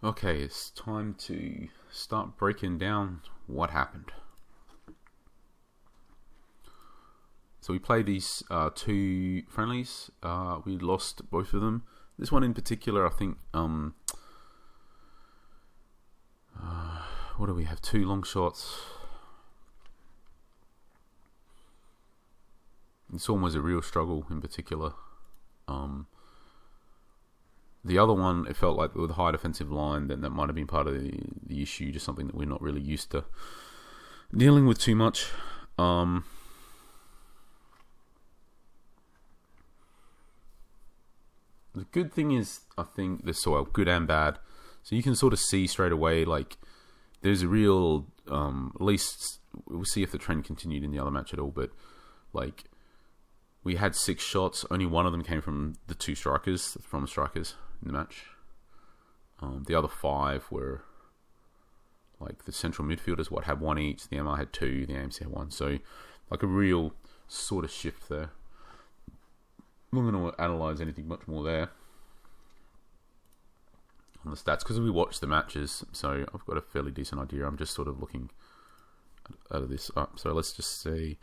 Okay, it's time to start breaking down what happened. So we played these two friendlies. We lost both of them. This one in particular, I think. What do we have? Two long shots. This one was a real struggle in particular. The other one, it felt like with a high defensive line, then that might have been part of the issue, just something that we're not really used to dealing with too much. The good thing is, I think, this soil, good and bad. So you can sort of see straight away, like, there's a real, at least, we'll see if the trend continued in the other match at all, but, like, we had 6 shots, only one of them came from the two strikers, in the match. The other 5 were, like, the central midfielders, had 1 each, the MR had 2, the AMC had 1, so, like, a real sort of shift there. I'm not going to analyse anything much more there on the stats because we watched the matches, so I've got a fairly decent idea. I'm just sort of looking out of this up. So let's just say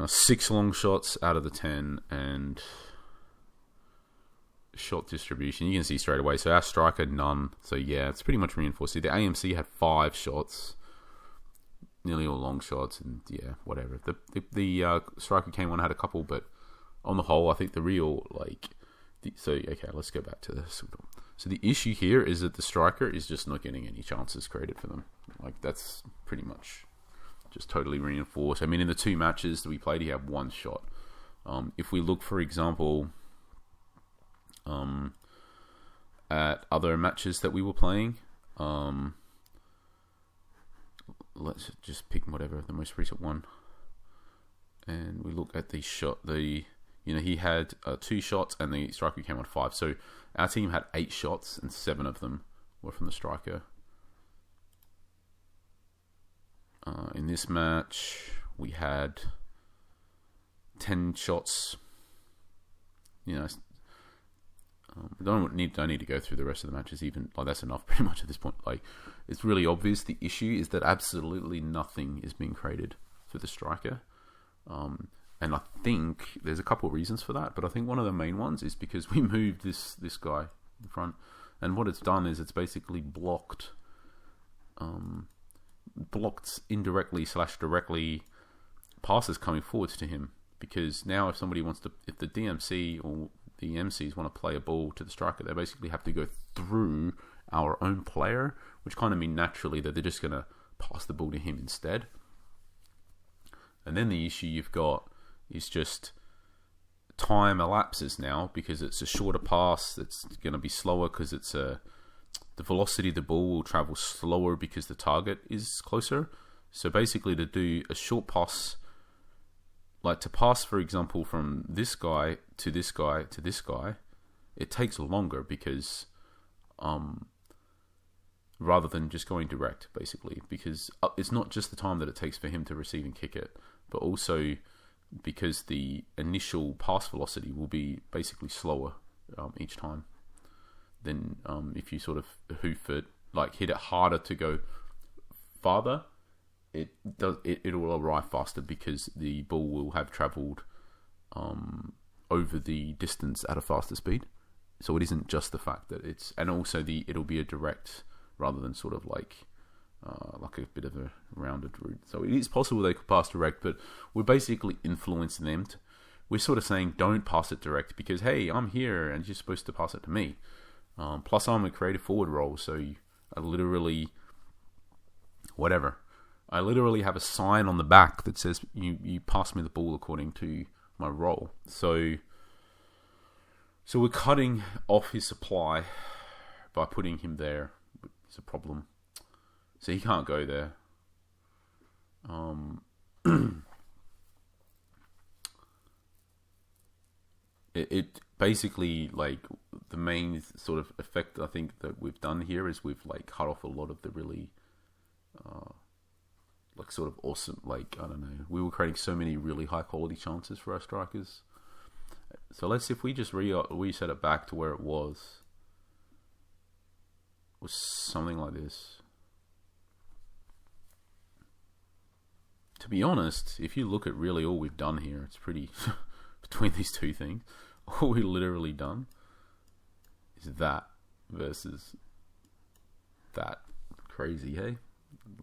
6 long shots out of the 10 and shot distribution. You can see straight away. So our striker, none. So yeah, it's pretty much reinforced. See, the AMC had 5 shots. Nearly all long shots, and yeah, whatever. The striker came on, had a couple, but on the whole, I think the real, okay, let's go back to this. So the issue here is that the striker is just not getting any chances created for them. Like, that's pretty much just totally reinforced. I mean, in the 2 matches that we played, he had 1 shot. If we look, for example, at other matches that we were playing, let's just pick whatever, the most recent one. And we look at the shot, he had 2 shots and the striker came on 5. So our team had 8 shots and 7 of them were from the striker. In this match, we had 10 shots. Don't need to go through the rest of the matches. Even that's enough, pretty much at this point. Like, it's really obvious. The issue is that absolutely nothing is being created for the striker. And I think there's a couple of reasons for that, but I think one of the main ones is because we moved this guy in front, and what it's done is it's basically blocked indirectly / directly passes coming forwards to him. Because now if the DMC or the MCs want to play a ball to the striker, they basically have to go through our own player, which kind of means naturally that they're just going to pass the ball to him instead. And then the issue you've got is just time elapses now because it's a shorter pass. It's going to be slower because the velocity of the ball will travel slower because the target is closer. So basically, to do a short pass, like to pass, for example, from this guy to this guy to this guy, it takes longer because rather than just going direct, basically, because it's not just the time that it takes for him to receive and kick it, but also because the initial pass velocity will be basically slower each time than if you sort of hoof it, like hit it harder to go farther. It'll arrive faster because the ball will have travelled over the distance at a faster speed. So it isn't just the fact that and also it'll be a direct rather than sort of like a bit of a rounded route. So it is possible they could pass direct, but we're basically influencing them. We're sort of saying, don't pass it direct because, hey, I'm here and you're supposed to pass it to me. Plus, I'm a creative forward role, so I literally have a sign on the back that says, you pass me the ball according to my role. So we're cutting off his supply by putting him there. It's a problem. So he can't go there. It basically, like, the main sort of effect I think that we've done here is we've like cut off a lot of the really like sort of awesome, like, I don't know, we were creating so many really high quality chances for our strikers. So let's see if we just reset it back to where it was. was something like this. To be honest, if you look at really all we've done here, it's pretty... between these two things, all we've literally done is that versus that. Crazy, hey?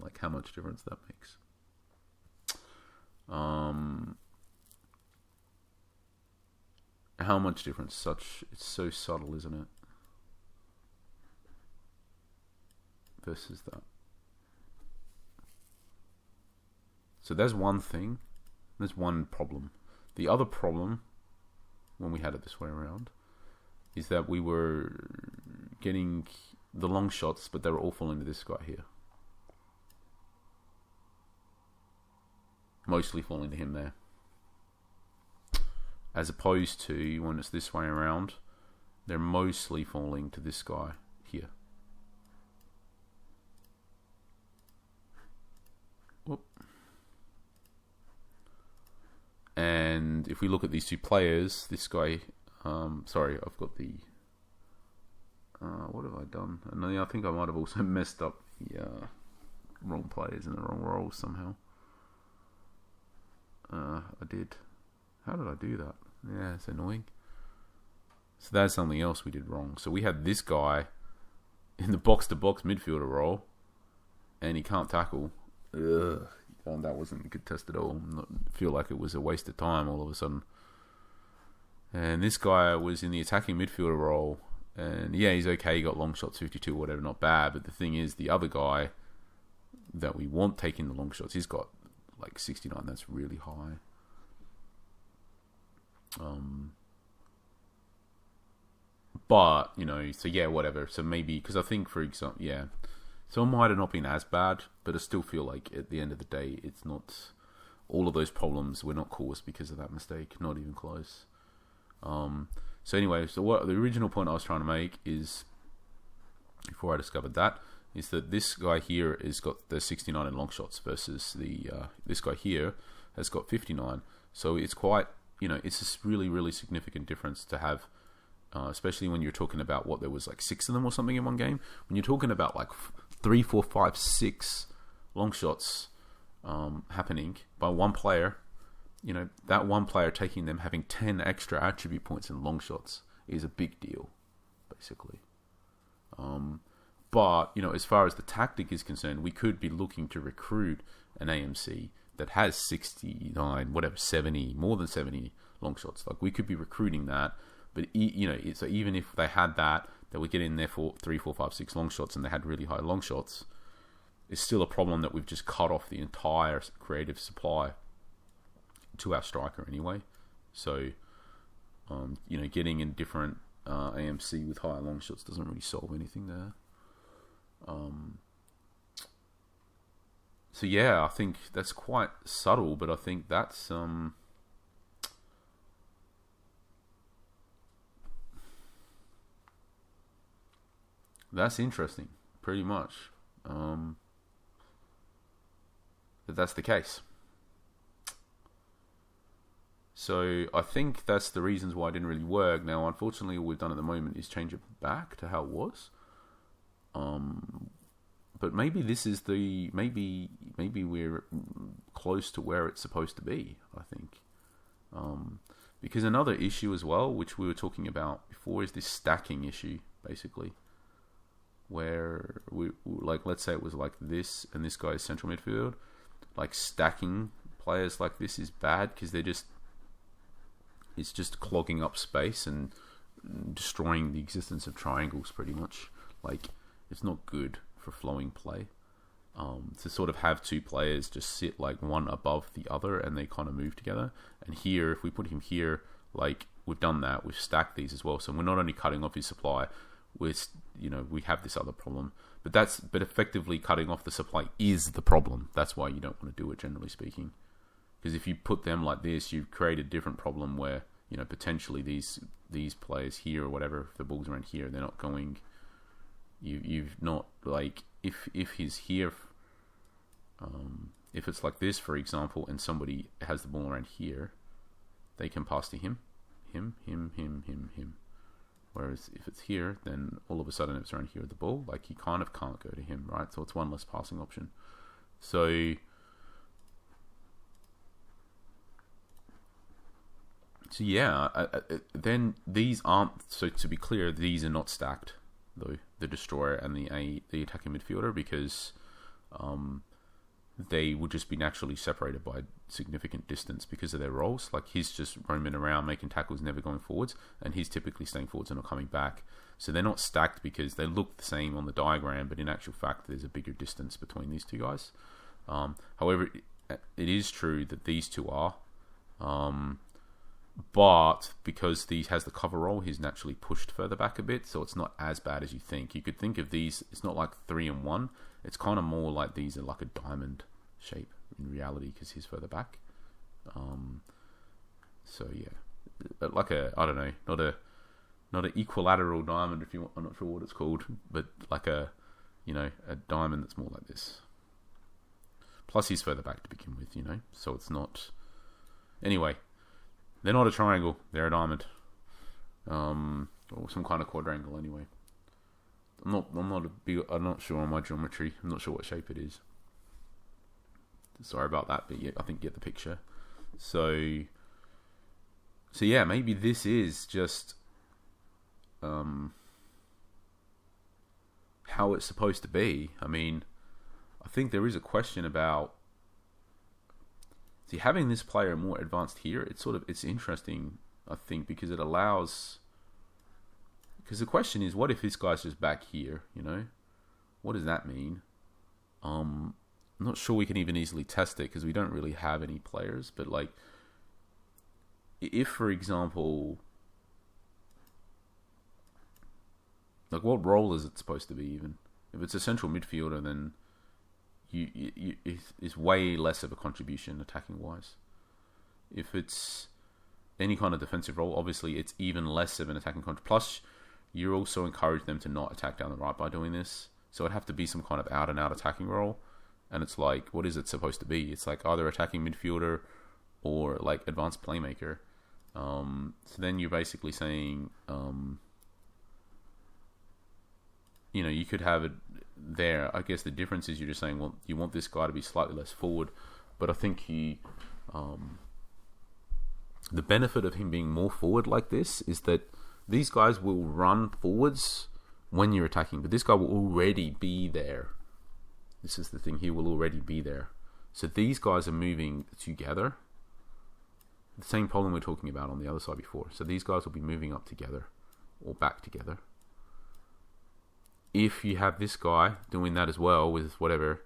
Like, how much difference that makes. How much difference? It's so subtle, isn't it? Versus that. So there's one thing. There's one problem. The other problem, when we had it this way around, is that we were getting the long shots, but they were all falling to this guy here. Mostly falling to him there. As opposed to, when it's this way around, they're mostly falling to this guy here. Whoop. And if we look at these two players, this guy, sorry, I've got the, what have I done? And I think I might have also messed up the wrong players in the wrong roles somehow. I did. How did I do that? Yeah, it's annoying. So that's something else we did wrong. So we had this guy in the box-to-box midfielder role, and he can't tackle. Ugh. And that wasn't a good test at all. I feel like it was a waste of time all of a sudden. And this guy was in the attacking midfielder role, and yeah, he's okay. He got long shots, 52, whatever, not bad. But the thing is, the other guy that we want taking the long shots, he's got like 69. That's really high. But so yeah, whatever. So maybe because I think, for example, yeah. So it might have not been as bad, but I still feel like at the end of the day, it's not... All of those problems were not caused because of that mistake. Not even close. So anyway, so what the original point I was trying to make is, before I discovered that, is that this guy here has got the 69 in long shots versus the this guy here has got 59. So it's quite... it's this really, really significant difference to have... especially when you're talking about what there was like 6 of them or something in one game. When you're talking about like 3, 4, 5, 6 long shots happening by one player, that one player taking them, having 10 extra attribute points in long shots is a big deal, basically. But, as far as the tactic is concerned, we could be looking to recruit an AMC that has 69, whatever, 70, more than 70 long shots. Like, we could be recruiting that. But, so even if they had that, they would get in there for 3, 4, 5, 6 long shots and they had really high long shots, it's still a problem that we've just cut off the entire creative supply to our striker anyway. So, getting in different AMC with higher long shots doesn't really solve anything there. So, yeah, I think that's quite subtle, but I think that's... That's interesting, pretty much. That that's the case. So I think that's the reasons why it didn't really work. Now, unfortunately, all we've done at the moment is change it back to how it was. But maybe this is the maybe we're close to where it's supposed to be. I think. Because another issue as well, which we were talking about before, is this stacking issue, basically. Where we like, let's say it was like this, and this guy's central midfield. Like stacking players like this is bad because it's just clogging up space and destroying the existence of triangles. Pretty much, like it's not good for flowing play. To sort of have two players just sit like one above the other and they kind of move together. And here, if we put him here, like we've done that, we've stacked these as well. So we're not only cutting off his supply. We have this other problem, but effectively cutting off the supply is the problem. That's why you don't want to do it, generally speaking, because if you put them like this, you've created a different problem where potentially these players here or whatever, if the ball's around here, they're not going. You've not like if he's here, if it's like this, for example, and somebody has the ball around here, they can pass to him. Whereas if it's here, then all of a sudden if it's around here with the ball, like, you kind of can't go to him, right? So it's one less passing option. So yeah, then these aren't, so to be clear, these are not stacked, though, the destroyer and the attacking midfielder, because they would just be naturally separated by significant distance because of their roles. Like, he's just roaming around making tackles, never going forwards, and he's typically staying forwards and not coming back. So they're not stacked because they look the same on the diagram, but in actual fact there's a bigger distance between these two guys. However, it is true that these two are, but because these has the cover role, he's naturally pushed further back a bit, so it's not as bad as you think. You could think of these, it's not like 3 and 1, it's kind of more like these are like a diamond shape in reality because he's further back. So yeah, like a, I don't know, not an equilateral diamond, if you want, I'm not sure what it's called, but like a, you know, a diamond that's more like this. Plus he's further back to begin with, you know, so it's not, anyway, they're not a triangle, they're a diamond, or some kind of quadrangle anyway. I'm not sure on my geometry. I'm not sure what shape it is. Sorry about that, but yeah, I think you get the picture. So yeah, maybe this is just how it's supposed to be. I mean, I think there is a question about, see, having this player more advanced here, it's interesting, I think, because it allows, because the question is, what if this guy's just back here, you know? What does that mean? I'm not sure we can even easily test it because we don't really have any players, but like, if, for example, like, what role is it supposed to be even? If it's a central midfielder, then it's way less of a contribution attacking wise. If it's any kind of defensive role, obviously it's even less of an attacking contribution. Plus, you also encourage them to not attack down the right by doing this. So it'd have to be some kind of out and out attacking role. And it's like, what is it supposed to be? It's like either attacking midfielder or like advanced playmaker. So then you're basically saying, you know, you could have it there. I guess the difference is you're just saying, well, you want this guy to be slightly less forward, but I think the benefit of him being more forward like this is that these guys will run forwards when you're attacking, but this guy will already be there. This is the thing, he will already be there. So these guys are moving together. The same problem we're talking about on the other side before. So these guys will be moving up together or back together. If you have this guy doing that as well with whatever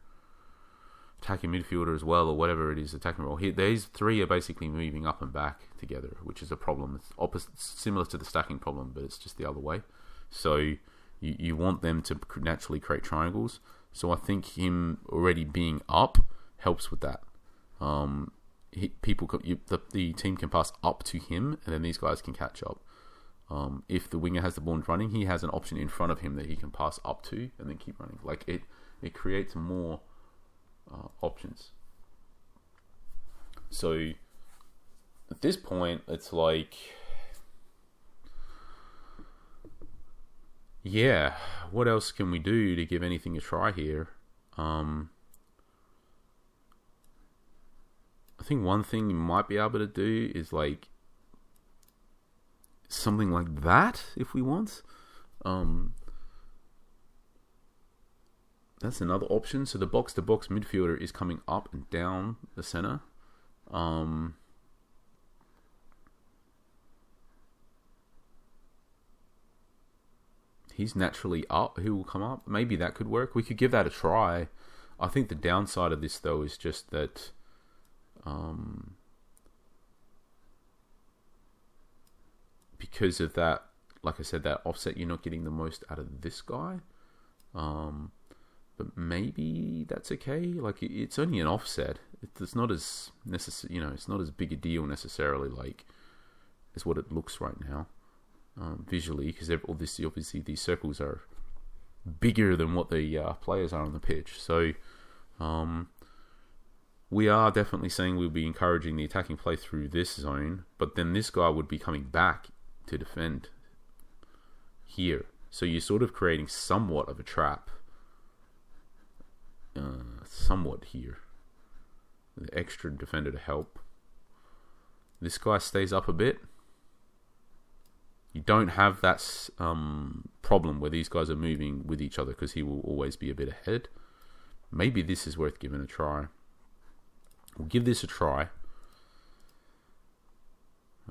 attacking midfielder as well, or whatever it is, attacking role, here, these three are basically moving up and back together, which is a problem. It's opposite, similar to the stacking problem, but it's just the other way. So you want them to naturally create triangles. So I think him already being up helps with that. The team can pass up to him, and then these guys can catch up. If the winger has the ball running, he has an option in front of him that he can pass up to and then keep running. Like, it creates more options. So at this point, it's like, yeah, what else can we do to give anything a try here? I think one thing you might be able to do is like something like that if we want. That's another option. So the box-to-box midfielder is coming up and down the center. He's naturally up. He will come up. Maybe that could work. We could give that a try. I think the downside of this, though, is just that because of that, like I said, that offset, you're not getting the most out of this guy. But maybe that's okay. Like, it's only an offset. It's not as necessary, you know, it's not as big a deal necessarily, like, as what it looks right now, visually, because obviously these circles are bigger than what the players are on the pitch. So, we are definitely saying we'll be encouraging the attacking play through this zone, but then this guy would be coming back to defend. here. So you're sort of creating somewhat of a trap. Somewhat here. The extra defender to help. This guy stays up a bit. You don't have that problem where these guys are moving with each other because he will always be a bit ahead. Maybe this is worth giving a try. We'll give this a try.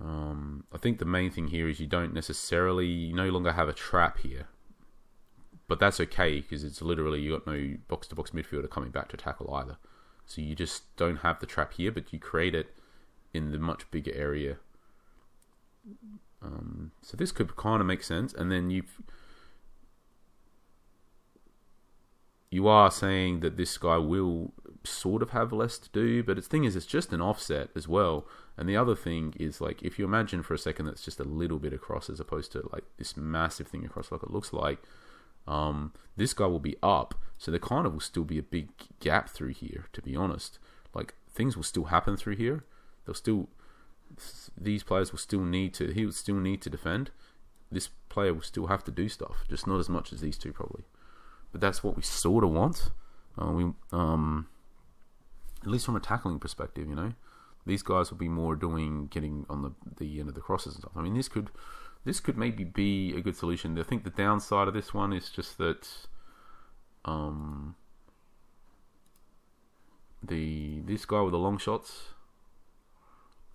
I think the main thing here is you no longer have a trap here. But that's okay because it's literally you got no box-to-box midfielder coming back to tackle either. So you just don't have the trap here, but you create it in the much bigger area. So this could kind of make sense. And then you are saying that this guy will sort of have less to do, but the thing is, it's just an offset as well. And the other thing is, like, if you imagine for a second that's just a little bit across as opposed to like this massive thing across like it looks like, this guy will be up, so there kind of will still be a big gap through here, to be honest. Like, things will still happen through here. These players will still need to, he would still need to defend. This player will still have to do stuff, just not as much as these two probably. But that's what we sort of want. At least from a tackling perspective, you know, these guys will be more getting on the end of the crosses and stuff. I mean, this could maybe be a good solution. I think the downside of this one is just that this guy with the long shots,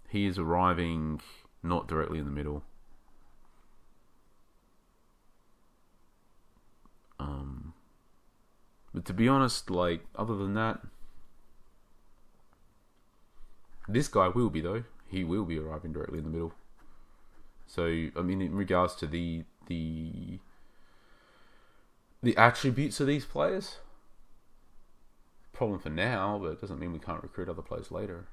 he is arriving not directly in the middle. But to be honest, like, other than that, this guy will be, though. He will be arriving directly in the middle. So, I mean, in regards to the attributes of these players, problem for now, but it doesn't mean we can't recruit other players later.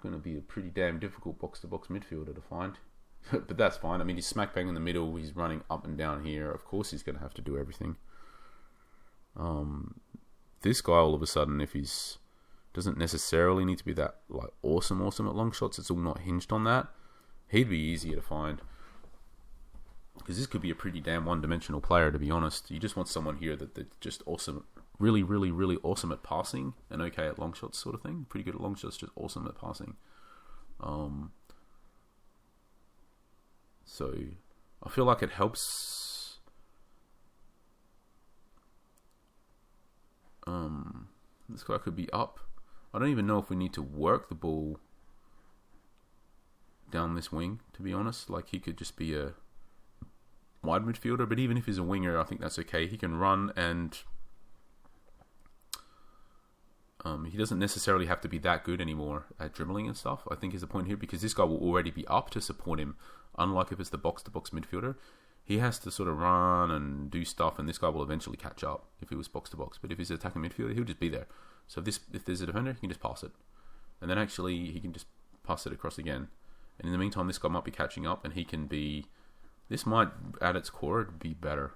Going to be a pretty damn difficult box-to-box midfielder to find. But that's fine. I mean, he's smack bang in the middle. He's running up and down here. Of course he's going to have to do everything. This guy, all of a sudden, if he's doesn't necessarily need to be that like awesome at long shots, it's all not hinged on that, he'd be easier to find. Because this could be a pretty damn one-dimensional player, to be honest. You just want someone here that's just awesome, really, really, really awesome at passing and okay at long shots sort of thing. Pretty good at long shots, just awesome at passing. So I feel like it helps. This guy could be up. I don't even know if we need to work the ball down this wing, to be honest. Like, he could just be a wide midfielder, but even if he's a winger, I think that's okay. He can run, and he doesn't necessarily have to be that good anymore at dribbling and stuff, I think is the point here, because this guy will already be up to support him. Unlike if it's the box-to-box midfielder, he has to sort of run and do stuff, and this guy will eventually catch up if he was box-to-box. But if he's an attacking midfielder, he'll just be there. So if there's a defender, he can just pass it. And then actually, he can just pass it across again. And in the meantime, this guy might be catching up, and he can be... This might, at its core, be better.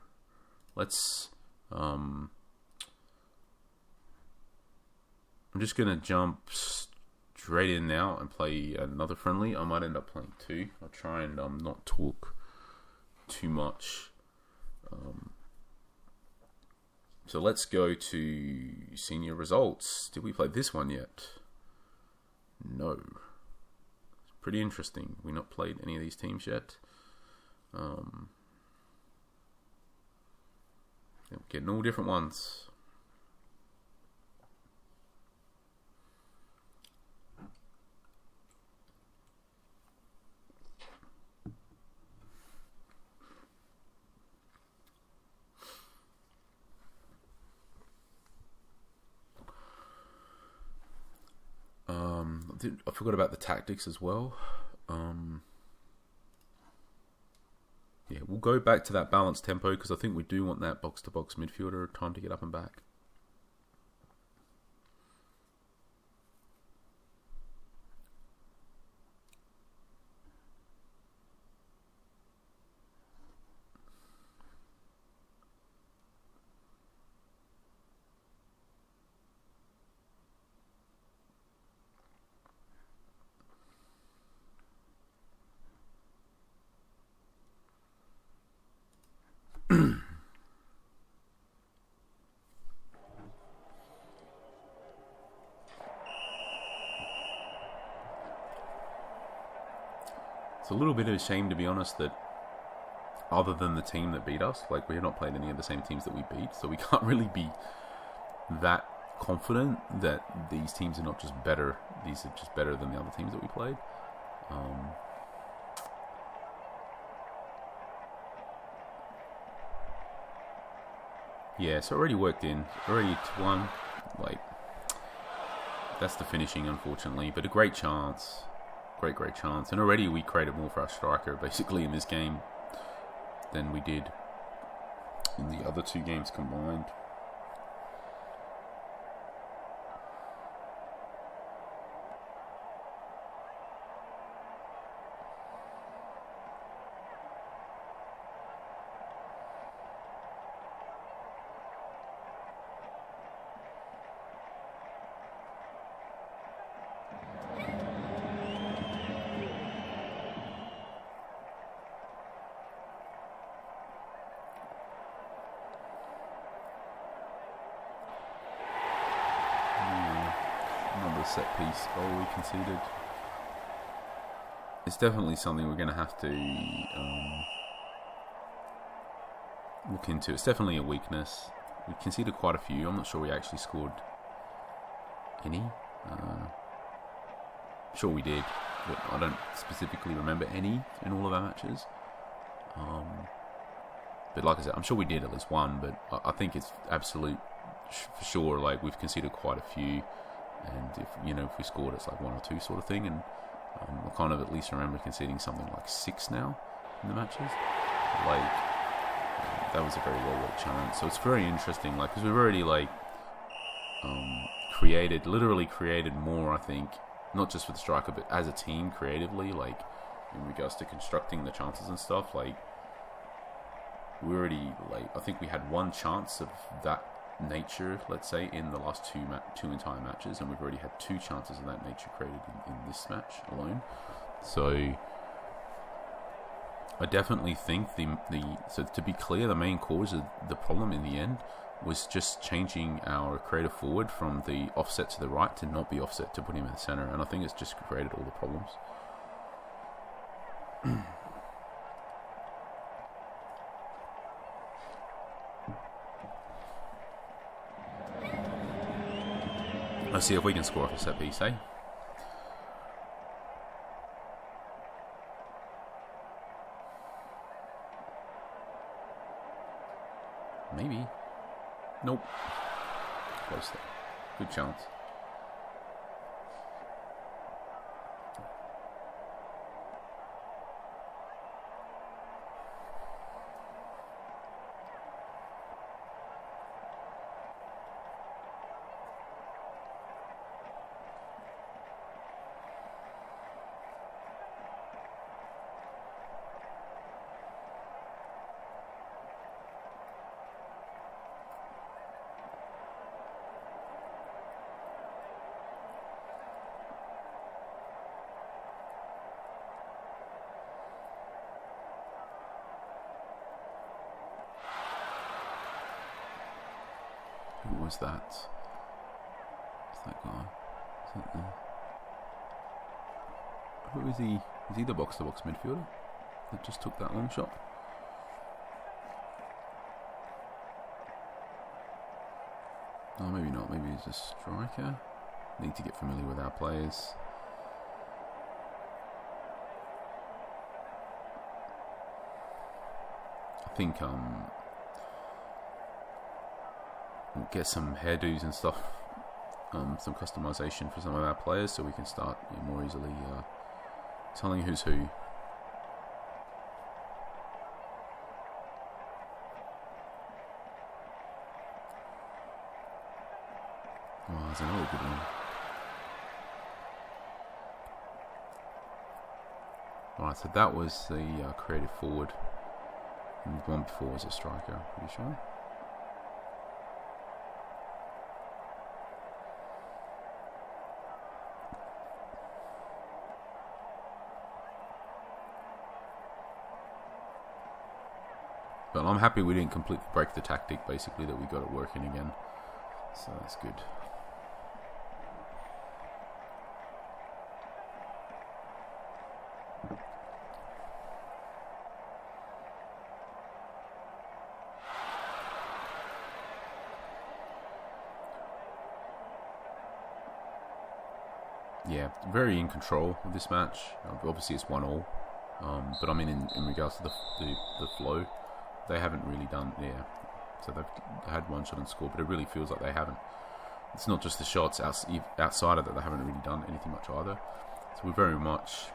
Let's... I'm just going to jump straight in now and play another friendly. I might end up playing two. I'll try and not talk too much. So let's go to senior results. Did we play this one yet? No. It's pretty interesting. We've not played any of these teams yet. Getting all different ones. I forgot about the tactics as well. Yeah, we'll go back to that balanced tempo because I think we do want that box-to-box midfielder time to get up and back. It's a little bit of a shame, to be honest, that other than the team that beat us, like, we have not played any of the same teams that we beat, so we can't really be that confident that these teams are not just better. These are just better than the other teams that we played. Yeah, so already worked in, already 2-1. Like, that's the finishing, unfortunately, but a great chance. Great chance. And already we created more for our striker, basically, in this game than we did in the other 2 games combined. Set piece goal we conceded. It's definitely something we're going to have to look into. It's definitely a weakness. We conceded quite a few. I'm not sure we actually scored any. Sure we did, but I don't specifically remember any in all of our matches. But like I said, I'm sure we did at least one, but I think it's absolute for sure, like, we've conceded quite a few. And if we scored, it's like 1 or 2 sort of thing. And I kind of at least remember conceding something like 6 now in the matches. Like, that was a very well-worked challenge. So it's very interesting, like, because we've already, like, literally created more, I think, not just for the striker, but as a team creatively, like, in regards to constructing the chances and stuff. Like, we already, like, I think we had 1 chance of that nature, let's say, in the last 2 entire matches, and we've already had 2 chances of that nature created in this match alone. So I definitely think so to be clear, the main cause of the problem in the end was just changing our creative forward from the offset to the right to not be offset, to put him in the center, and I think it's just created all the problems. Let's see if we can score off a set piece, eh? Maybe. Nope. Close there. Good chance. Who was that? What's that guy? Is that who is he? Is he the box-to-box midfielder that just took that long shot? Oh, maybe not. Maybe he's a striker. Need to get familiar with our players. I think we'll get some hairdos and stuff, some customization for some of our players, so we can start more easily telling who's who. Oh, there's another good one. Alright, so that was the creative forward, and the one before was a striker, pretty sure. But I'm happy we didn't completely break the tactic, basically, that we got it working again. So that's good. yeah, very in control of this match. Obviously, it's 1-1. But I mean, in regards to the flow, they haven't really done. Yeah, so they've had one shot and scored, but it really feels like they haven't. It's not just the shots outside of that; they haven't really done anything much either. So we're very much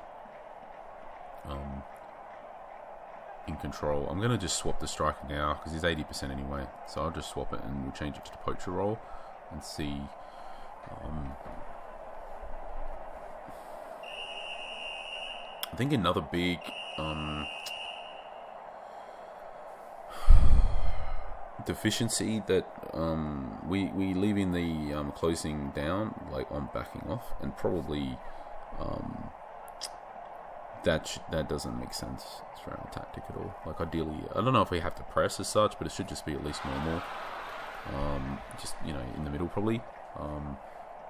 in control. I'm going to just swap the striker now because he's 80% anyway. So I'll just swap it and we'll change it to the poacher role and see. I think another big deficiency that we leaving the closing down, like on backing off, and probably that doesn't make sense for our tactic at all. Like ideally, I don't know if we have to press as such, but it should just be at least normal. Just in the middle probably.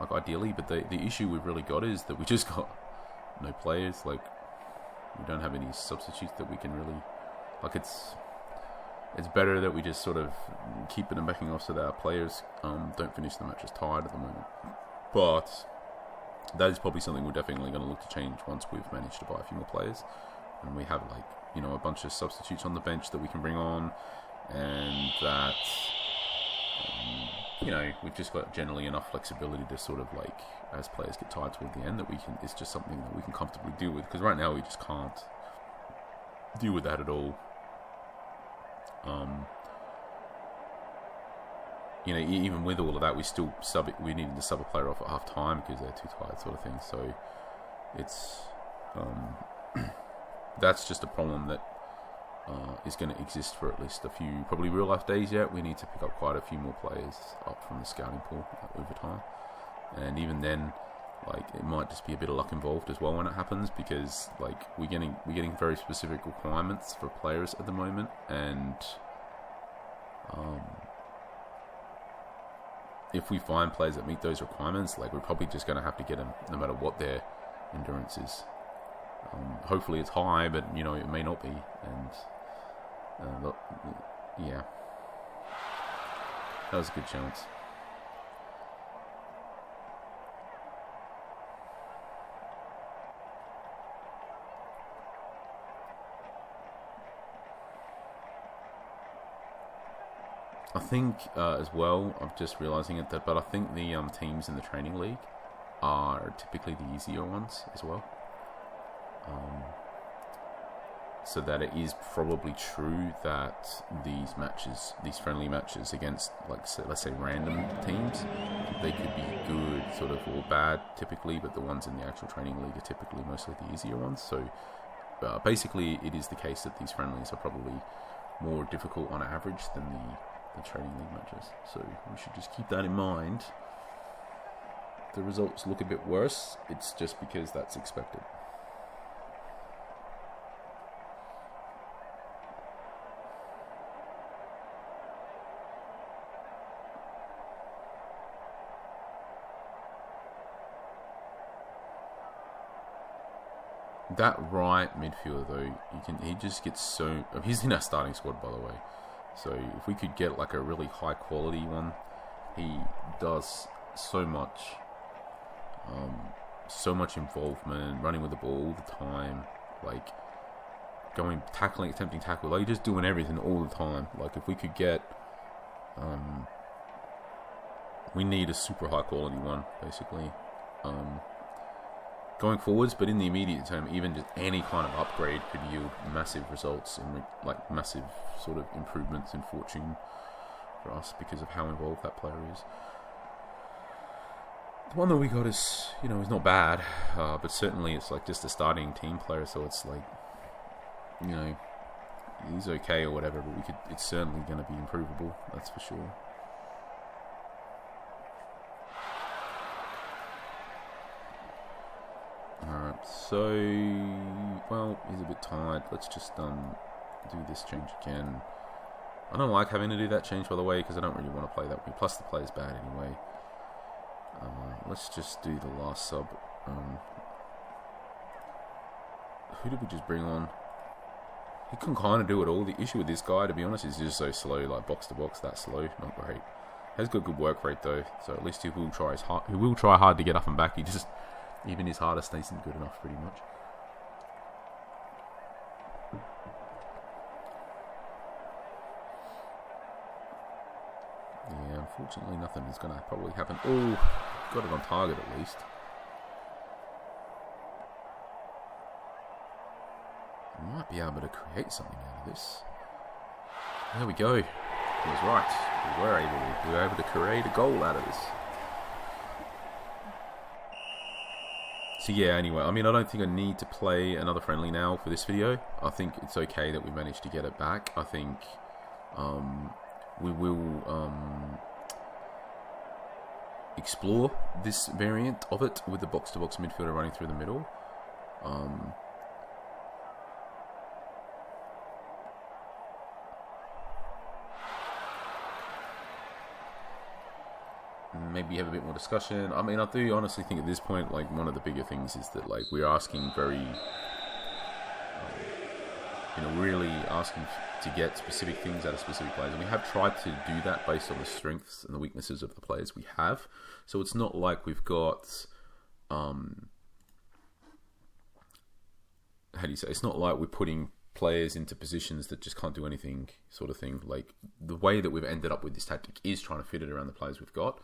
Like ideally, but the issue we've really got is that we just got no players. Like we don't have any substitutes that we can really like. It's better that we just sort of keep it and backing off so that our players don't finish the matches tired at the moment. But that is probably something we're definitely going to look to change once we've managed to buy a few more players and we have a bunch of substitutes on the bench that we can bring on, and that we've just got generally enough flexibility to sort of like, as players get tired toward the end, that it's just something that we can comfortably deal with, because right now we just can't deal with that at all. Even with all of that, we needed to sub a player off at half time because they're too tired, sort of thing. So it's that's just a problem that is going to exist for at least a few probably real life days yet. We need to pick up quite a few more players up from the scouting pool over time, and even then, like, it might just be a bit of luck involved as well when it happens, because like we're getting very specific requirements for players at the moment, and if we find players that meet those requirements, like, we're probably just going to have to get them no matter what their endurance is. Hopefully it's high, but it may not be, and yeah, that was a good chance. I think as well, I'm just realising it, but I think the teams in the training league are typically the easier ones as well. So that it is probably true that these friendly matches against, like, let's say random teams, they could be good, sort of, or bad typically, but the ones in the actual training league are typically mostly the easier ones. So basically it is the case that these friendlies are probably more difficult on average than the training league matches. So we should just keep that in mind. The results look a bit worse, it's just because that's expected. That right midfielder though, he just gets so. He's in our starting squad, by the way. So if we could get like a really high quality one, he does so much involvement, running with the ball all the time, like tackling, attempting tackle, like just doing everything all the time. Like if we could get, we need a super high quality one, basically. Going forwards, but in the immediate term, even just any kind of upgrade could yield massive results and like massive sort of improvements in fortune for us because of how involved that player is. The one that we got is, is not bad, but certainly it's like just a starting team player, so it's like, he's okay or whatever, but it's certainly going to be improvable, that's for sure. Alright, so, well, he's a bit tired. Let's just do this change again. I don't like having to do that change, by the way, because I don't really want to play that way. Plus, the play's bad anyway. Let's just do the last sub. Who did we just bring on? He can kind of do it all. The issue with this guy, to be honest, is he's just so slow, like box to box, that slow. Not great. Has got good work rate though, so at least he will try hard to get up and back. Even his hardest isn't good enough, pretty much. Yeah, unfortunately nothing is going to probably happen. Oh, got it on target at least. Might be able to create something out of this. There we go. He was right. We were able to create a goal out of this. So yeah, anyway, I mean, I don't think I need to play another friendly now for this video. I think it's okay that we managed to get it back. I think we will explore this variant of it with the box-to-box midfielder running through the middle. Maybe have a bit more discussion. I mean, I do honestly think at this point, like, one of the bigger things is that, like, we're asking very, really asking to get specific things out of specific players. And we have tried to do that based on the strengths and the weaknesses of the players we have. So it's not like we've got, how do you say? It's not like we're putting players into positions that just can't do anything, sort of thing. Like, the way that we've ended up with this tactic is trying to fit it around the players we've got.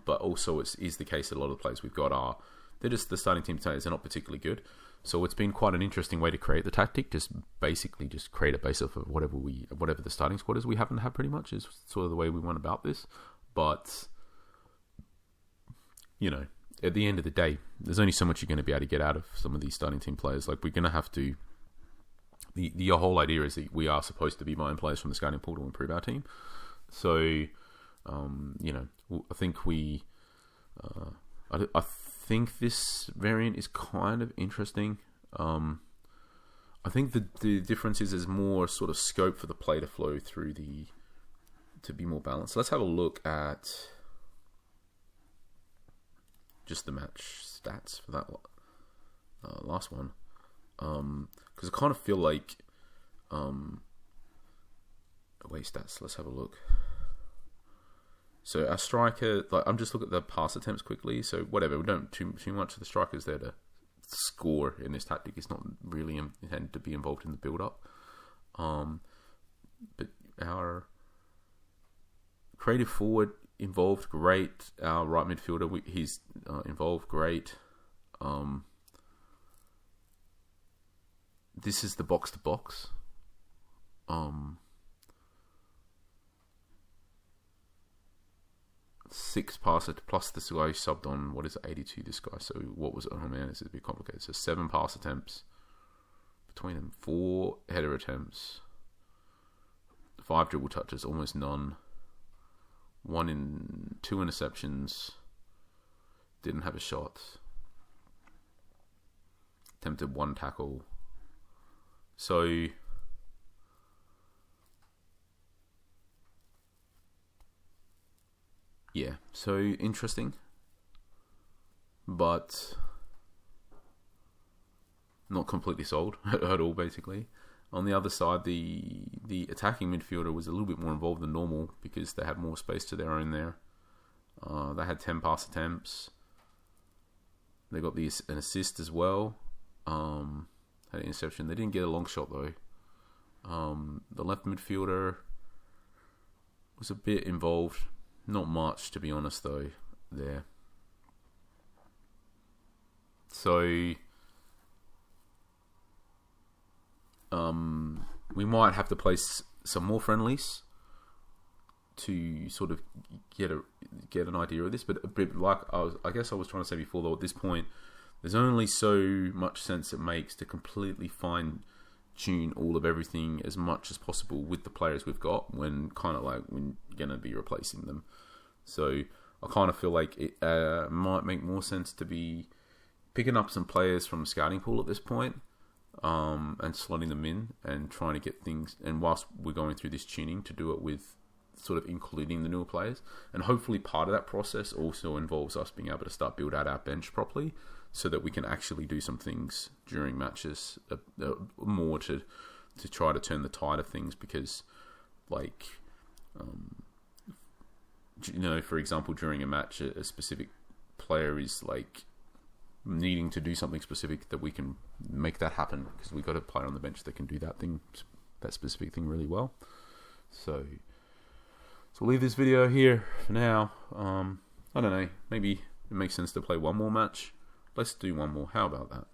But also it is the case that a lot of the players we've got they're just the starting team players. They're not particularly good. So it's been quite an interesting way to create the tactic. Just basically just create it based off of whatever the starting squad is we happen to have, pretty much, is sort of the way we went about this. But, at the end of the day, there's only so much you're going to be able to get out of some of these starting team players. Like, we're going to have to... The whole idea is that we are supposed to be buying players from the scouting pool to improve our team. So... I think I think this variant is kind of interesting. I think the difference is there's more sort of scope for the play to flow through to be more balanced. So let's have a look at just the match stats for that last one. Because I kind of feel like away stats. Let's have a look. So our striker, like, I'm just looking at the pass attempts quickly. So whatever, we don't too much of the strikers there to score in this tactic. It's not really intended to be involved in the build-up. But our creative forward involved, great. Our right midfielder, he's involved, great. This is the box-to-box. 6 passer plus this guy subbed on, what is it, 82, this guy. So what was it? Oh man, this is a bit complicated. So 7 pass attempts between them, 4 header attempts, 5 dribble touches, almost none, 2 interceptions, didn't have a shot, attempted 1 tackle. So yeah, so interesting, but not completely sold at all, basically. On the other side, the attacking midfielder was a little bit more involved than normal because they had more space to their own there. They had 10 pass attempts. They got an assist as well. Had an interception. They didn't get a long shot, though. The left midfielder was a bit involved. Not much, to be honest, though, there. So, we might have to place some more friendlies to sort of get an idea of this. But like I guess I was trying to say before, though, at this point, there's only so much sense it makes to completely fine-tune all of everything as much as possible with the players we've got when we're going to be replacing them. So I kind of feel like it might make more sense to be picking up some players from the scouting pool at this point, and slotting them in and trying to get things, and whilst we're going through this tuning, to do it with sort of including the newer players. And hopefully part of that process also involves us being able to start build out our bench properly so that we can actually do some things during matches more to try to turn the tide of things, because like for example, during a match, a specific player is like needing to do something specific, that we can make that happen, because we've got a player on the bench that can do that specific thing really well. So we'll leave this video here for now. I don't know, maybe it makes sense to play one more match. Let's do one more. How about that?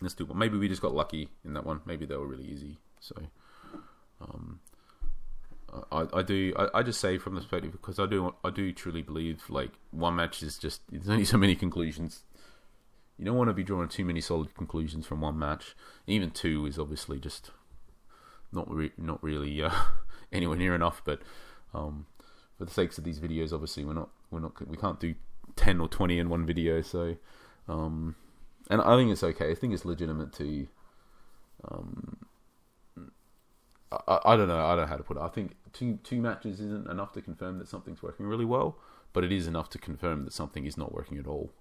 Let's do one. Maybe we just got lucky in that one. Maybe they were really easy. So I just say from the perspective, because I do truly believe, like, one match is just, there's only so many conclusions. You don't want to be drawing too many solid conclusions from one match. Even two is obviously just not really anywhere near enough. But for the sakes of these videos, obviously we can't do 10 or 20 in one video. So and I think it's okay. I think it's legitimate to I don't know how to put it. I think two matches isn't enough to confirm that something's working really well, but it is enough to confirm that something is not working at all.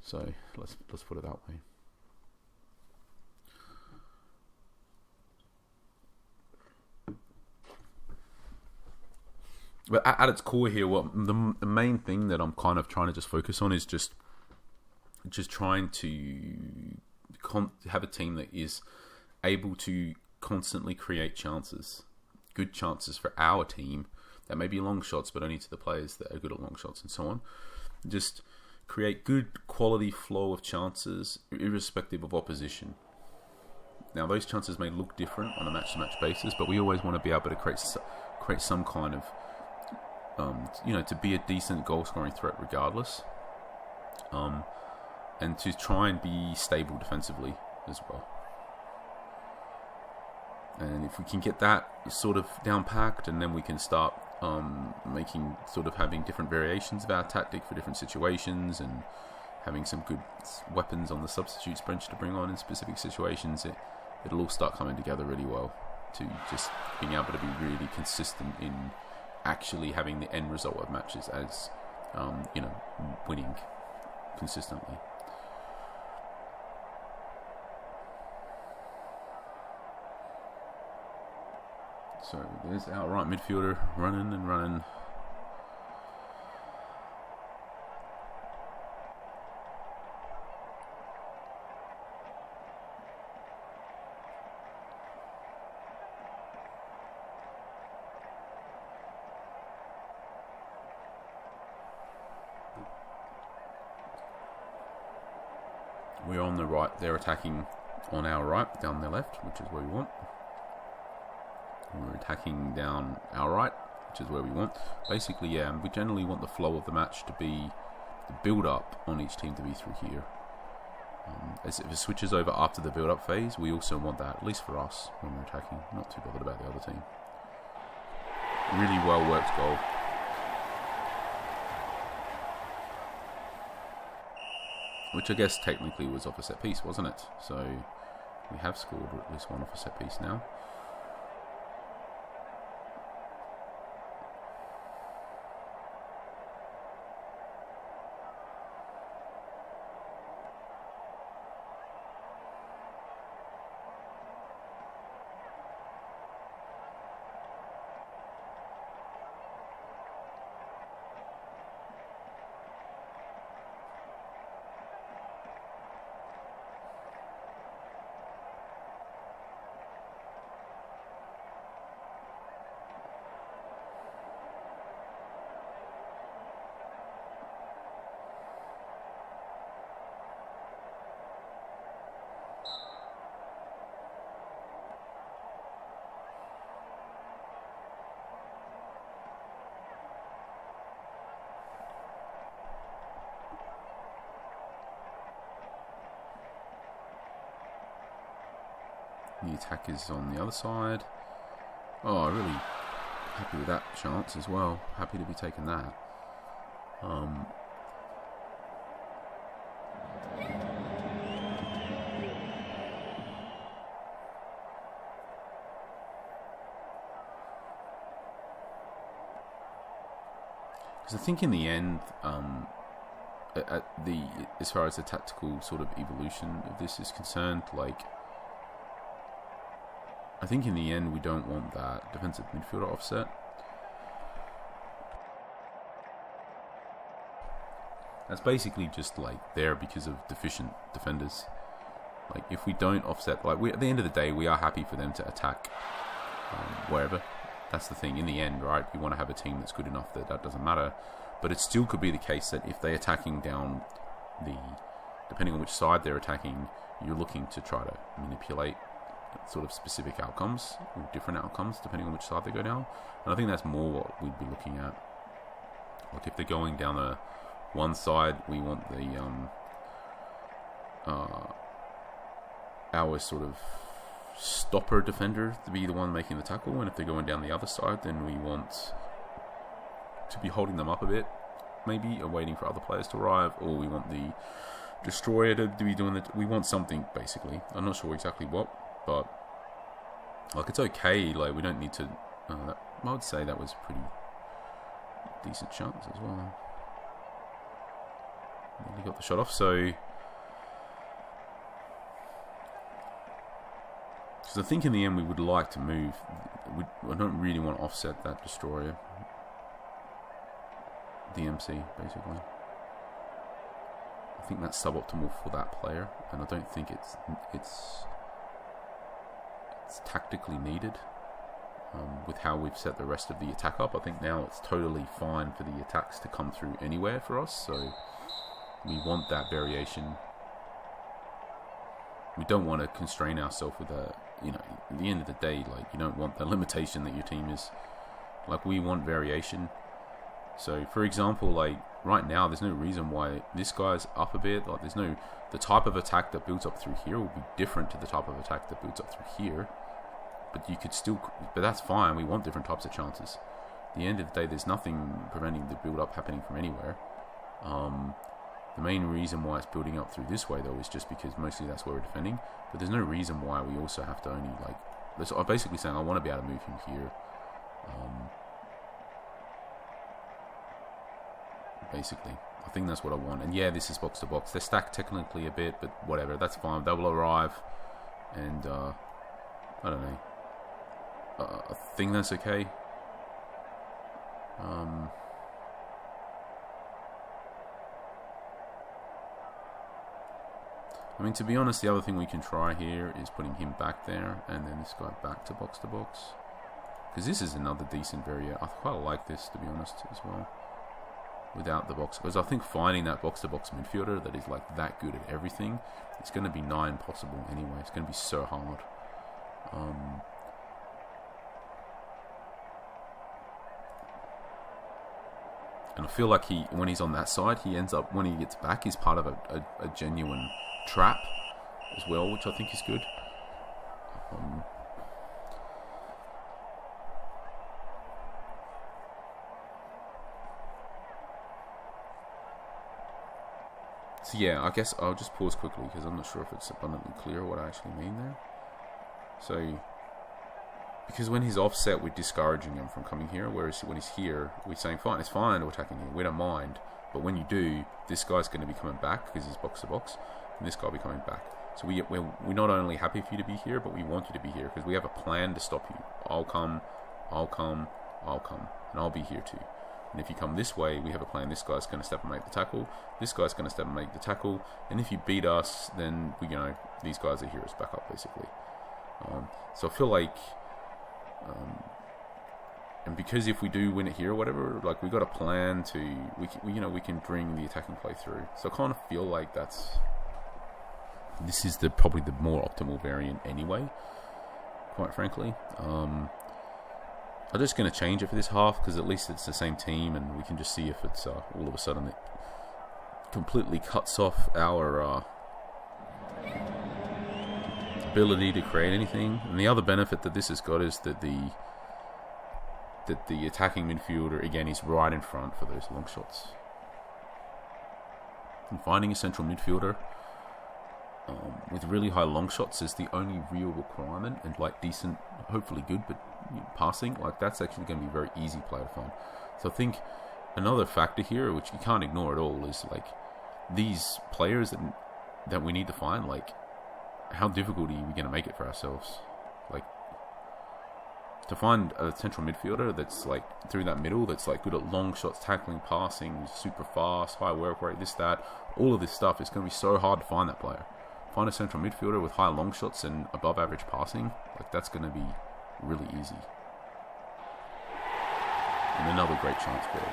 So let's put it that way. But at its core here, the main thing that I'm kind of trying to just focus on is just trying to have a team that is able to constantly create chances, good chances for our team. That may be long shots, but only to the players that are good at long shots and so on. Just create good quality flow of chances, irrespective of opposition. Now, those chances may look different on a match-to-match basis, but we always want to be able to create some kind of, to be a decent goal-scoring threat regardless, and to try and be stable defensively as well. And if we can get that sort of down packed, and then we can start having different variations of our tactic for different situations, and having some good weapons on the substitutes bench to bring on in specific situations, it'll all start coming together really well, to just being able to be really consistent in actually having the end result of matches as winning consistently. So there's our right midfielder running and running. We're on the right, they're attacking on our right, down their left, which is where we want. We're attacking down our right, which is where we want. Basically, yeah, we generally want the flow of the match to be, the build-up on each team to be through here. As if it switches over after the build-up phase, we also want that, at least for us, when we're attacking. Not too bothered about the other team. Really well-worked goal. Which I guess technically was off a set piece, wasn't it? So we have scored at least one off a set piece now. The attack is on the other side. Oh, really happy with that chance as well. Happy to be taking that. Because I think in the end, as far as the tactical sort of evolution of this is concerned, like, I think in the end we don't want that defensive midfielder offset. That's basically just like there because of deficient defenders. Like if we don't offset, like at the end of the day, we are happy for them to attack wherever. That's the thing. In the end, right? You want to have a team that's good enough that doesn't matter. But it still could be the case that if they're attacking down depending on which side they're attacking, you're looking to try to manipulate sort of specific outcomes or different outcomes depending on which side they go down. And I think that's more what we'd be looking at. Like if they're going down the one side, we want the our sort of stopper defender to be the one making the tackle, and if they're going down the other side, then we want to be holding them up a bit, maybe, or waiting for other players to arrive, or we want the destroyer to be doing it. We want something, basically. I'm not sure exactly what, but like it's okay. Like we don't need to. I would say that was pretty decent shots as well. He got the shot off, so. Because I think in the end we would like to move. I don't really want to offset that destroyer. DMC, basically. I think that's suboptimal for that player, and I don't think it's tactically needed with how we've set the rest of the attack up. I think now it's totally fine for the attacks to come through anywhere for us, so we want that variation. We don't want to constrain ourselves with at the end of the day, like, you don't want the limitation that your team is. Like, we want variation. So, for example, like, right now, there's no reason why this guy's up a bit. Like, the type of attack that builds up through here will be different to the type of attack that builds up through here. But but that's fine. We want different types of chances. At the end of the day, there's nothing preventing the build-up happening from anywhere. The main reason why it's building up through this way, though, is just because mostly that's where we're defending. But there's no reason why we also have to only, like... I'm basically saying I want to be able to move him here. Basically. I think that's what I want. And yeah, this is box to box. They're stacked technically a bit, but whatever. That's fine. They will arrive. And, I don't know. I think that's okay. I mean, to be honest, the other thing we can try here is putting him back there, and then this guy back to box, because this is another decent variant. I quite like this, to be honest, as well, without the box, because I think finding that box-to-box midfielder that is like that good at everything, it's going to be nigh impossible anyway. It's going to be so hard. And I feel like when he's on that side, he ends up, when he gets back, he's part of a genuine trap as well, which I think is good. So yeah, I guess I'll just pause quickly because I'm not sure if it's abundantly clear what I actually mean there. So, because when he's offset, we're discouraging him from coming here, whereas when he's here, we're saying, fine, it's fine to attacking here, we don't mind. But when you do, this guy's going to be coming back because he's box to box, and this guy will be coming back. So we're not only happy for you to be here, but we want you to be here because we have a plan to stop you. I'll come, and I'll be here too. And if you come this way, we have a plan. This guy's going to step and make the tackle. This guy's going to step and make the tackle. And if you beat us, then these guys are heroes back up, basically. So I feel like, and because if we do win it here or whatever, like we got a plan to, we can bring the attacking play through. So I kind of feel like this is probably the more optimal variant anyway, quite frankly. I'm just going to change it for this half because at least it's the same team and we can just see if it's all of a sudden it completely cuts off our ability to create anything. And the other benefit that this has got is that the attacking midfielder, again, is right in front for those long shots. And finding a central midfielder with really high long shots is the only real requirement, and like decent, hopefully good, but passing, like that's actually going to be a very easy play to find. So I think another factor here, which you can't ignore at all, is like these players that we need to find, like how difficult are we going to make it for ourselves? Like to find a central midfielder that's like through that middle, that's like good at long shots, tackling, passing, super fast, high work rate, this, that, all of this stuff, it's going to be so hard to find that player. Find a central midfielder with high long shots and above average passing, like that's going to be really easy. And another great chance for it.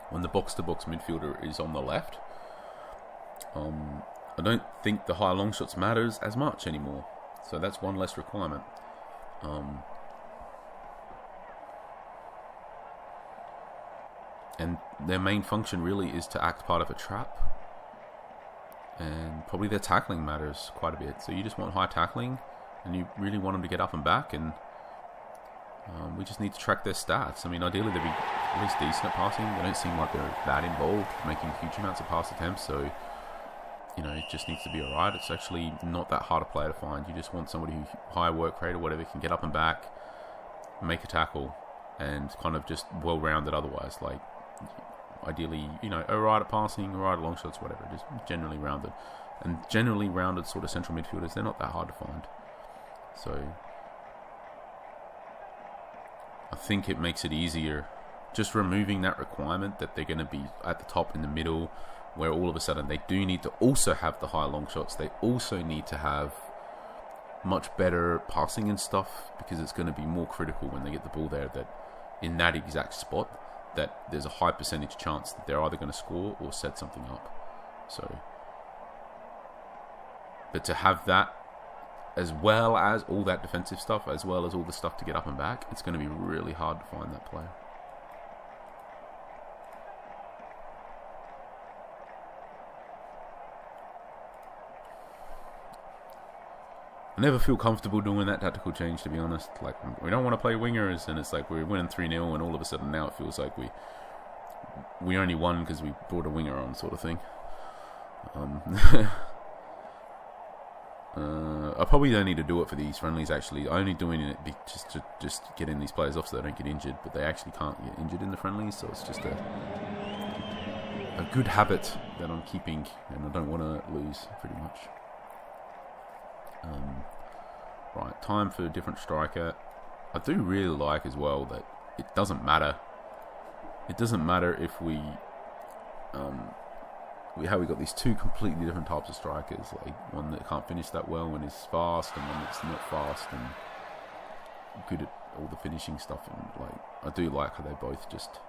When the box-to-box midfielder is on the left, I don't think the high long shots matters as much anymore. So that's one less requirement. And their main function really is to act part of a trap. And probably their tackling matters quite a bit. So you just want high tackling, and you really want them to get up and back, and we just need to track their stats. I mean, ideally they'd be at least decent at passing. They don't seem like they're that involved, making huge amounts of pass attempts, so it just needs to be alright. It's actually not that hard a player to find. You just want somebody who high work rate or whatever can get up and back, make a tackle, and kind of just well-rounded otherwise. Like, ideally, alright at passing, alright at long shots, whatever, just generally rounded. And generally rounded sort of central midfielders, they're not that hard to find. So I think it makes it easier just removing that requirement that they're going to be at the top in the middle, where all of a sudden they do need to also have the high long shots. They also need to have much better passing and stuff, because it's going to be more critical when they get the ball there, that in that exact spot, that there's a high percentage chance that they're either going to score or set something up. So, but to have that, as well as all that defensive stuff, as well as all the stuff to get up and back, it's going to be really hard to find that player. I never feel comfortable doing that tactical change, to be honest. Like, we don't want to play wingers, and it's like we're winning 3-0, and all of a sudden now it feels like we only won because we brought a winger on, sort of thing. I probably don't need to do it for these friendlies, actually. I'm only doing it just to getting these players off so they don't get injured, but they actually can't get injured in the friendlies, so it's just a good habit that I'm keeping, and I don't want to lose, pretty much. Right, time for a different striker. I do really like as well that it doesn't matter. It doesn't matter if we got these two completely different types of strikers, like one that can't finish that well and is fast, and one that's not fast and good at all the finishing stuff. And like, I do like how they both just,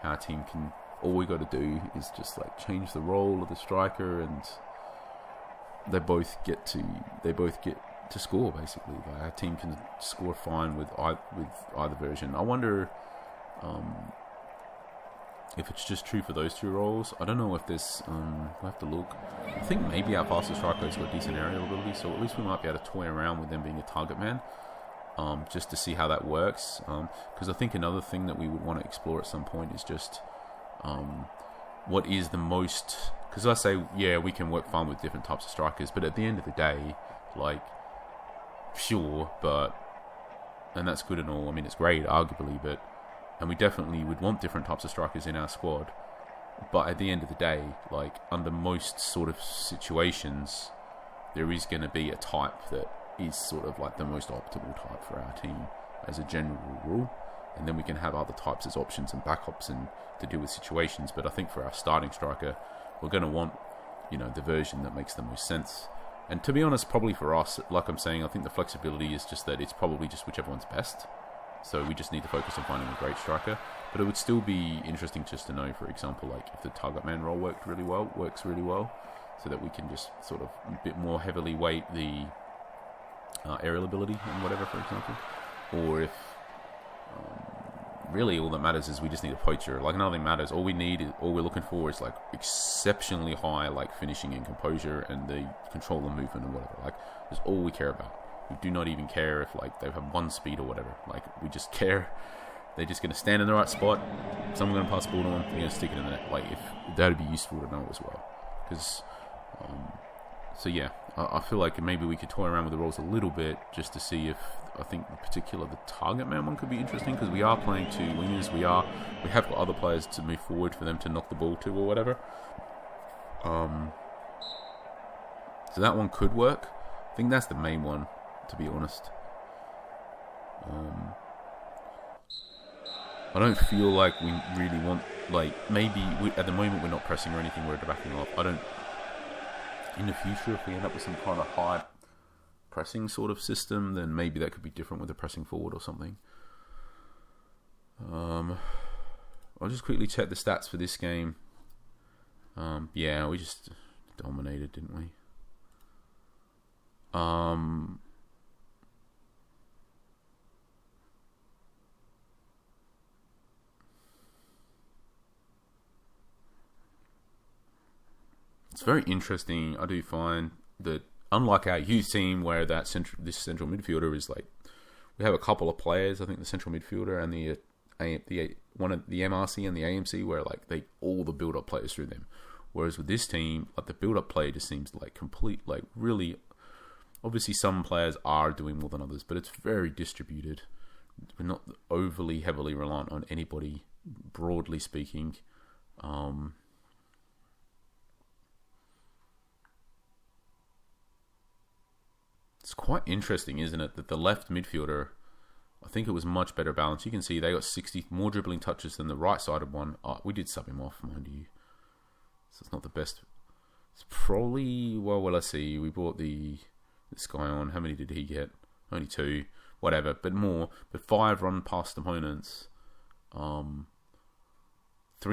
our team can, all we got to do is just like change the role of the striker, and they both get to score, basically. Like, our team can score fine with either version. I wonder if it's just true for those two roles. I don't know if there's we'll have to look. I think maybe our fastest striker's got decent aerial ability, so at least we might be able to toy around with them being a target man, just to see how that works. Because I think another thing that we would want to explore at some point is just what is the most, because I say, yeah, we can work fine with different types of strikers, but at the end of the day, like, sure, and that's good and all, I mean, it's great, arguably, and we definitely would want different types of strikers in our squad, but at the end of the day, like, under most sort of situations, there is going to be a type that is sort of like the most optimal type for our team as a general rule, and then we can have other types as options and backups and to deal with situations. But I think for our starting striker, we're going to want, the version that makes the most sense. And to be honest, probably for us, like I'm saying, I think the flexibility is just that it's probably just whichever one's best. So we just need to focus on finding a great striker. But it would still be interesting just to know, for example, like if the target man role works really well, so that we can just sort of a bit more heavily weight the aerial ability and whatever, for example. Or if really all that matters is we just need a poacher. Like, nothing matters. All we're looking for is like exceptionally high like finishing and composure and the control and movement and whatever. Like, that's all we care about. We do not even care if like they have one speed or whatever. Like, we just care they're just going to stand in the right spot. Someone's going to pass the ball to them. They're going to stick it in the net. Like, if that would be useful to know as well. Because so yeah, I feel like maybe we could toy around with the roles a little bit just to see if, I think in particular the target man one could be interesting, because we are playing two wingers. We have got other players to move forward for them to knock the ball to or whatever. So that one could work. I think that's the main one, to be honest. I don't feel like we really want, like, maybe at the moment we're not pressing or anything, we're backing off. I don't, in the future, if we end up with some kind of high pressing sort of system, then maybe that could be different with the pressing forward or something. I'll just quickly check the stats for this game. Yeah, we just dominated, didn't we? It's very interesting. I do find that, unlike our youth team, where this central midfielder is like, we have a couple of players. I think the central midfielder and the MRC and the AMC, where like all the build-up players through them. Whereas with this team, like the build-up play just seems like complete, like really. Obviously, some players are doing more than others, but it's very distributed. We're not overly heavily reliant on anybody, broadly speaking. It's quite interesting, isn't it, that the left midfielder, I think it was much better balanced. You can see they got 60 more dribbling touches than the right-sided one. We did sub him off, mind you. So it's not the best. It's probably, well, let's see. We brought this guy on. How many did he get? Only 2. Whatever, but more. But 5 run past opponents. 3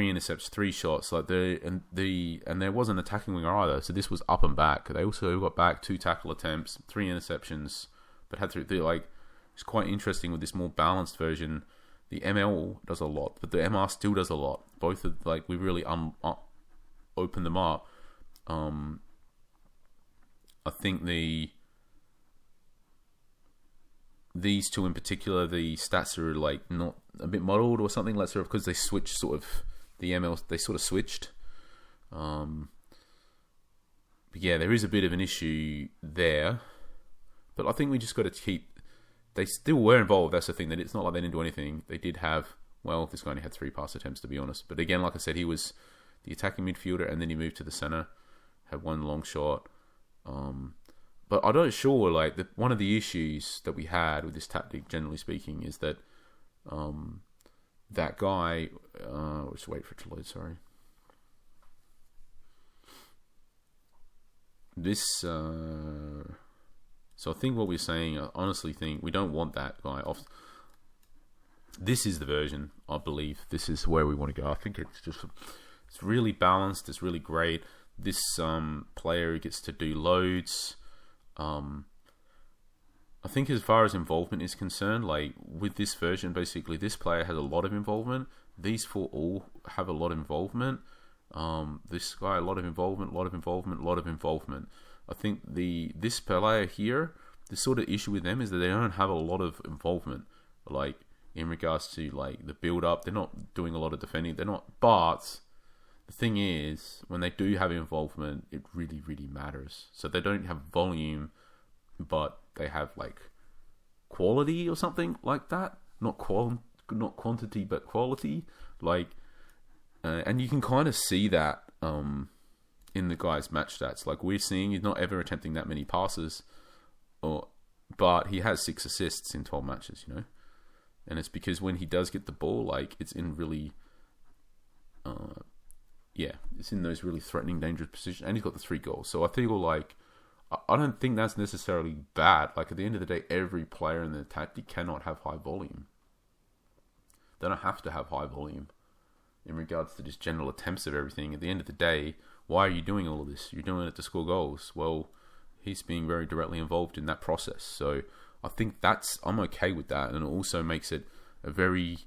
intercepts, 3 shots. Like and there wasn't an attacking winger either. So this was up and back. They also got back 2 tackle attempts, 3 interceptions, but had 3. Like, it's quite interesting with this more balanced version. The ML does a lot, but the MR still does a lot. Both of, like, we really open them up. I think these two in particular, the stats are like not a bit muddled or something, like sort of because they switched sort of the ML, they sort of switched. But yeah, there is a bit of an issue there. But I think we just got to keep. They still were involved. That's the thing. That it's not like they didn't do anything. They did have. Well, this guy only had 3 pass attempts, to be honest. But again, like I said, he was the attacking midfielder, and then he moved to the center. Had 1 long shot. But I'm not sure, like, one of the issues that we had with this tactic, generally speaking, is that that guy... let's wait for it to load, sorry. So I think what we're saying, I honestly think we don't want that guy off. This is the version, I believe. This is where we want to go. I think it's really balanced. It's really great. This player gets to do loads. I think as far as involvement is concerned, like with this version, basically this player has a lot of involvement. These 4 all have a lot of involvement. This guy, a lot of involvement. I think this player here, the sort of issue with them is that they don't have a lot of involvement, like in regards to like the build up. They're not doing a lot of defending. They're not, but the thing is, when they do have involvement, it really, really matters. So they don't have volume, but they have like quality or something like that. Not quantity, but quality. Like, and you can kind of see that in the guy's match stats. Like we're seeing, he's not ever attempting that many passes, but he has 6 assists in 12 matches. You know, and it's because when he does get the ball, like it's in really. Yeah, it's in those really threatening, dangerous positions, and he's got the 3 goals. So I feel like I don't think that's necessarily bad. Like at the end of the day, every player in the tactic cannot have high volume. They don't have to have high volume in regards to just general attempts of everything. At the end of the day, why are you doing all of this? You're doing it to score goals. Well, he's being very directly involved in that process. So I think I'm okay with that, and it also makes it a very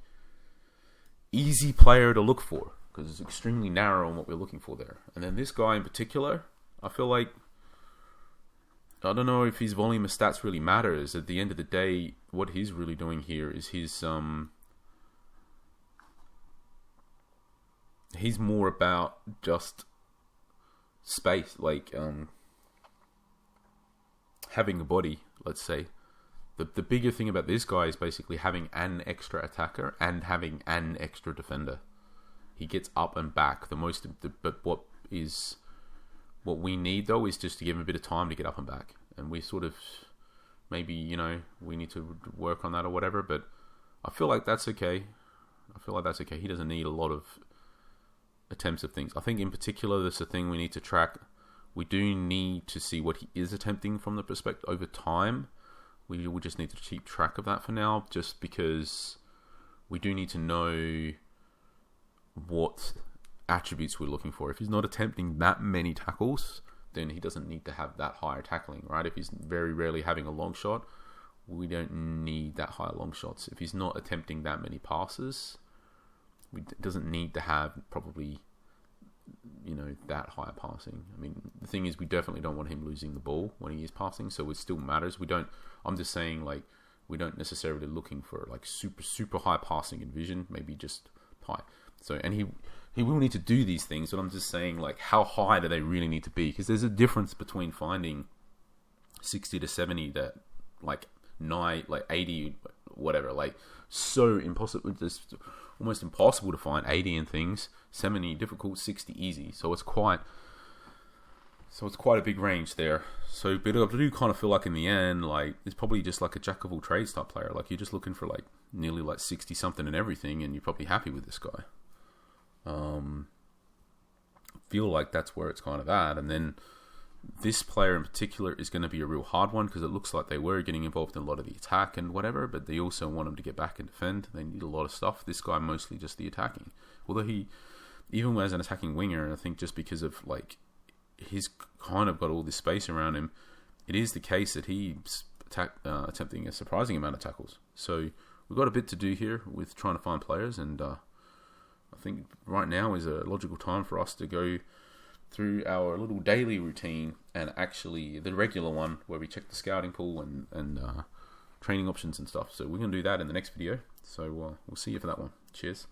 easy player to look for, because it's extremely narrow on what we're looking for there. And then this guy in particular, I feel like, I don't know if his volume of stats really matters. At the end of the day, what he's really doing here is he's more about just space, like having a body, let's say. The bigger thing about this guy is basically having an extra attacker and having an extra defender. He gets up and back. But what is What we need though is just to give him a bit of time to get up and back, and we sort of maybe we need to work on that or whatever. But I feel like that's okay. He doesn't need a lot of attempts of things. I think in particular, there's a thing we need to track. We do need to see what he is attempting from the perspective over time. We just need to keep track of that for now, just because we do need to know what attributes we're looking for. If he's not attempting that many tackles, then he doesn't need to have that higher tackling, right? If he's very rarely having a long shot, we don't need that high long shots. If he's not attempting that many passes, we doesn't need to have probably that higher passing. I mean, the thing is, we definitely don't want him losing the ball when he is passing, so it still matters. I'm just saying, like, we don't necessarily looking for like super high passing in vision, maybe just high. So, and he will need to do these things, but I'm just saying, like, how high do they really need to be? Because there's a difference between finding 60 to 70 that like 80, whatever, like so impossible, just almost impossible to find 80 in things, 70 difficult, 60 easy. So it's quite a big range there. So, but I do kind of feel like in the end, like, it's probably just like a jack of all trades type player. Like, you're just looking for like nearly like 60 something and everything, and you're probably happy with this guy. Feel like that's where it's kind of at. And then this player in particular is going to be a real hard one, because it looks like they were getting involved in a lot of the attack and whatever, but they also want him to get back and defend. They need a lot of stuff. This guy mostly just the attacking. Although he, even as an attacking winger, and I think just because of like he's kind of got all this space around him, it is the case that he's attempting a surprising amount of tackles. So we've got a bit to do here with trying to find players, and I think right now is a logical time for us to go through our little daily routine, and actually the regular one where we check the scouting pool and training options and stuff. So we're going to do that in the next video. So we'll see you for that one. Cheers.